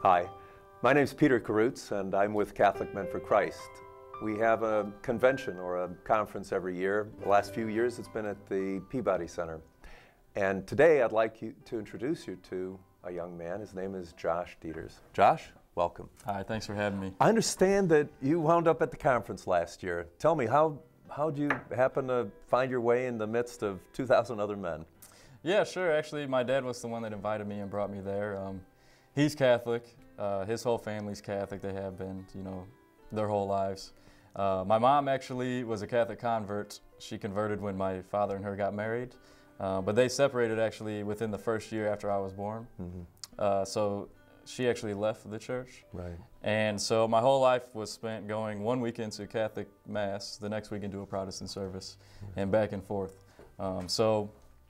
Hi, my name is Peter Karutz, and I'm with Catholic Men for Christ. We have a convention or a conference every year. The last few years it's been at the Peabody Center. And today I'd like to introduce you to a young man. His name is Josh Dieters. Josh, welcome. Hi, thanks for having me. I understand that you wound up at the conference last year. Tell me, how'd you happen to find your way in the midst of 2,000 other men? Yeah, sure. Actually, my dad was the one that invited me and brought me there. He's Catholic. His whole family's Catholic. They have been, their whole lives. My mom actually was a Catholic convert. She converted when my father and her got married. But they separated actually within the first year after I was born. Mm-hmm. So she actually left the church. Right. And so my whole life was spent going one weekend to Catholic Mass, the next weekend to a Protestant service, and back and forth.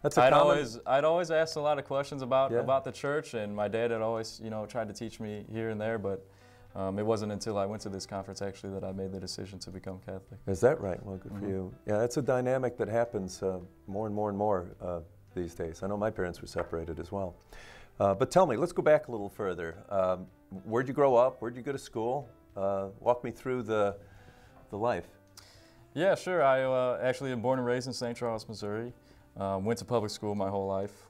I'd always asked a lot of questions about the church, and my dad had always, tried to teach me here and there, but it wasn't until I went to this conference actually that I made the decision to become Catholic. Is that right? Well, good for you. Yeah, it's a dynamic that happens more and more and more these days. I know my parents were separated as well. But tell me, let's go back a little further. Where'd you grow up? Where'd you go to school? Walk me through the life. Yeah, sure. I actually am born and raised in St. Charles, Missouri. Went to public school my whole life.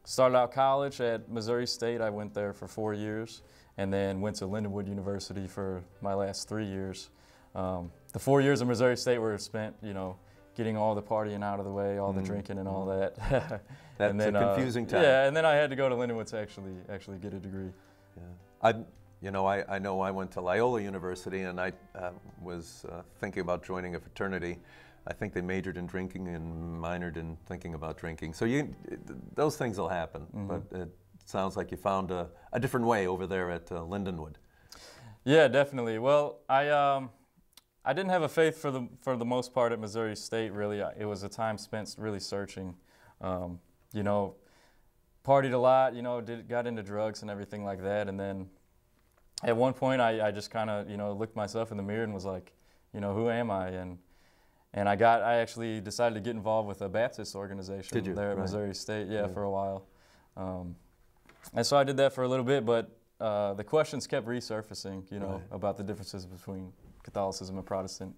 Started out college at Missouri State. I went there for 4 years, and then went to Lindenwood University for my last 3 years. The 4 years of Missouri State were spent, getting all the partying out of the way, all the drinking and all that. That's a confusing time. Yeah, and then I had to go to Lindenwood to actually get a degree. Yeah. I know I went to Loyola University, and I was thinking about joining a fraternity. I think they majored in drinking and minored in thinking about drinking. So those things will happen, but it sounds like you found a different way over there at Lindenwood. Yeah, definitely. Well, I didn't have a faith for the most part at Missouri State, really. It was a time spent really searching. Partied a lot, got into drugs and everything like that. And then at one point I just kind of, looked myself in the mirror and was like, who am I? And I actually decided to get involved with a Baptist organization there at Missouri State, for a while. And so I did that for a little bit, but the questions kept resurfacing, about the differences between Catholicism and Protestant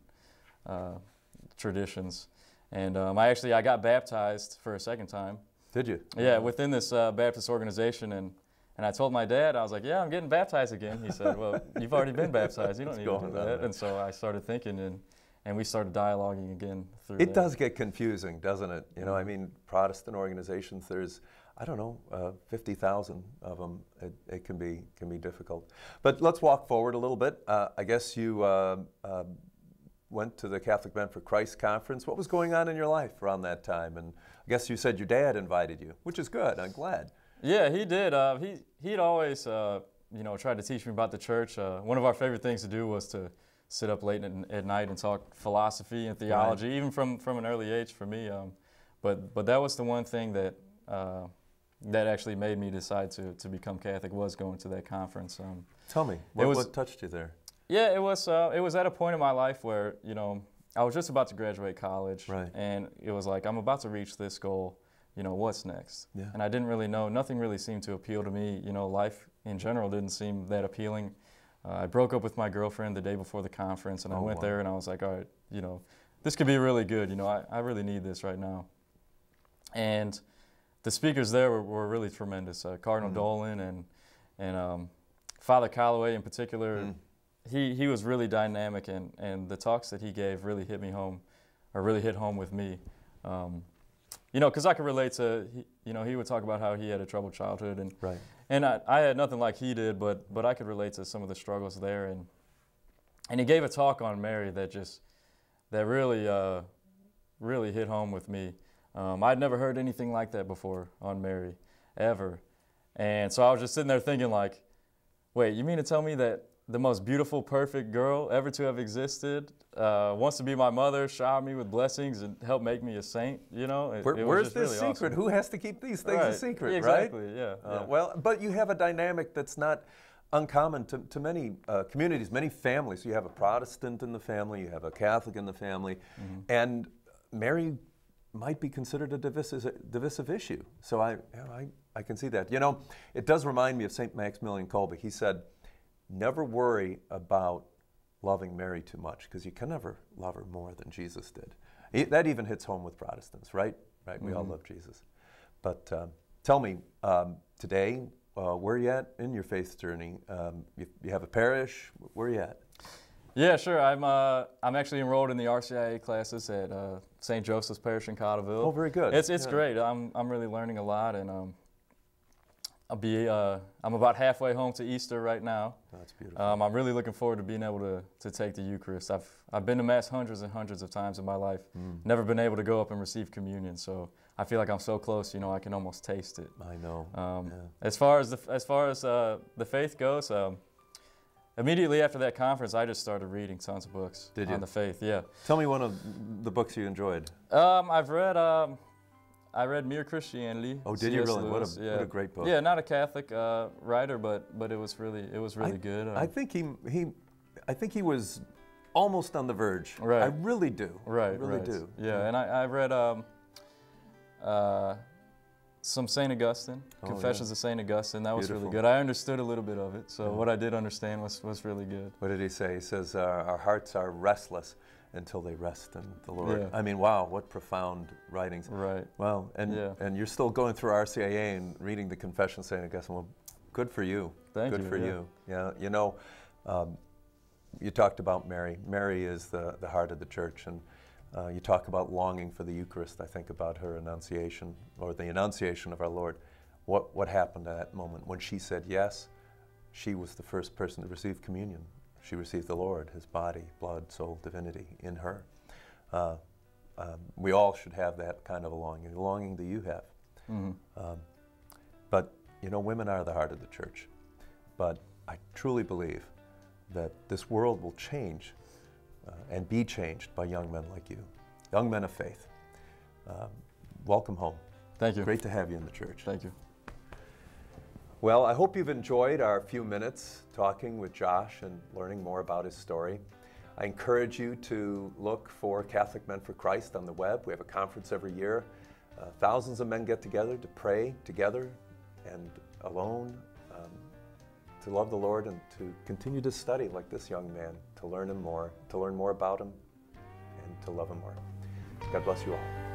traditions. And I got baptized for a second time. Did you? Yeah, within this Baptist organization, and I told my dad, I was like, yeah, I'm getting baptized again. He said, well, you've already been baptized, you don't need to do that. And so I started thinking, and we started dialoguing again through It does get confusing, doesn't it? I mean, Protestant organizations, there's, 50,000 of them. It can be difficult. But let's walk forward a little bit. I guess you went to the Catholic Men for Christ conference. What was going on in your life around that time? And I guess you said your dad invited you, which is good. I'm glad. Yeah, he did. He'd always, tried to teach me about the church. One of our favorite things to do was to sit up late at night and talk philosophy and theology, even from an early age for me. But that was the one thing that actually made me decide to become Catholic, was going to that conference. Tell me, what touched you there? Yeah, it was at a point in my life where, I was just about to graduate college, and it was like, I'm about to reach this goal, what's next? Yeah. And I didn't really know, nothing really seemed to appeal to me. Life in general didn't seem that appealing. I broke up with my girlfriend the day before the conference, and I went there and I was like, all right, this could be really good. I really need this right now. And the speakers there were really tremendous. Cardinal Dolan and Father Calloway in particular, he was really dynamic, and the talks that he gave really hit home with me. Because I could relate to, he would talk about how he had a troubled childhood, and I had nothing like he did, but I could relate to some of the struggles there, and he gave a talk on Mary that really hit home with me. I'd never heard anything like that before on Mary, ever, and so I was just sitting there thinking like, wait, you mean to tell me that the most beautiful, perfect girl ever to have existed wants to be my mother, shower me with blessings, and help make me a saint? Where's this really secret? Awesome. Who has to keep these things a secret, exactly, right? Yeah. Well, but you have a dynamic that's not uncommon to many communities, many families. You have a Protestant in the family, you have a Catholic in the family, and Mary might be considered a divisive issue. So I can see that. You know, it does remind me of St. Maximilian Kolbe. He said, never worry about loving Mary too much, because you can never love her more than Jesus did. That even hits home with Protestants, right? Right, we all love Jesus. But tell me, today, where are you at in your faith journey? You have a parish? Where are you at? Yeah, sure. I'm actually enrolled in the RCIA classes at St. Joseph's Parish in Cotterville. Oh, very good. It's great. I'm really learning a lot, and I'm about halfway home to Easter right now. That's beautiful. I'm really looking forward to being able to take the Eucharist. I've been to Mass hundreds and hundreds of times in my life. Never been able to go up and receive communion, so I feel like I'm so close. You know, I can almost taste it. I know. Yeah. As far as the faith goes, immediately after that conference, I just started reading tons of books on the faith. Yeah. Tell me one of the books you enjoyed. I read Mere Christianity. Oh, did you really? What a great book. Yeah, not a Catholic writer, but it was really good. I think he was almost on the verge. Right. I really do. Right. I really do. Yeah, and I read some St. Augustine, Confessions of St. Augustine. That was really good. I understood a little bit of it, so what I did understand was really good. What did he say? He says, our hearts are restless until they rest in the Lord. Yeah. I mean, wow, what profound writings. Right. Well, and you're still going through RCIA and reading the Confession of St. Augustine. Well, good for you. Thank you. Good for you. Yeah, you know, you talked about Mary. Mary is the heart of the church, and you talk about longing for the Eucharist. I think about her Annunciation, or the Annunciation of our Lord. What happened at that moment when she said yes? She was the first person to receive communion. She received the Lord, His body, blood, soul, divinity in her. We all should have that kind of a longing, the longing that you have. But, you know, women are the heart of the church. But I truly believe that this world will change and be changed by young men like you, young men of faith. Welcome home. Thank you. Great to have you in the church. Thank you. Well, I hope you've enjoyed our few minutes talking with Josh and learning more about his story. I encourage you to look for Catholic Men for Christ on the web. We have a conference every year. Thousands of men get together to pray together and alone, to love the Lord and to continue to study like this young man, to learn him more, to learn more about him, and to love him more. God bless you all.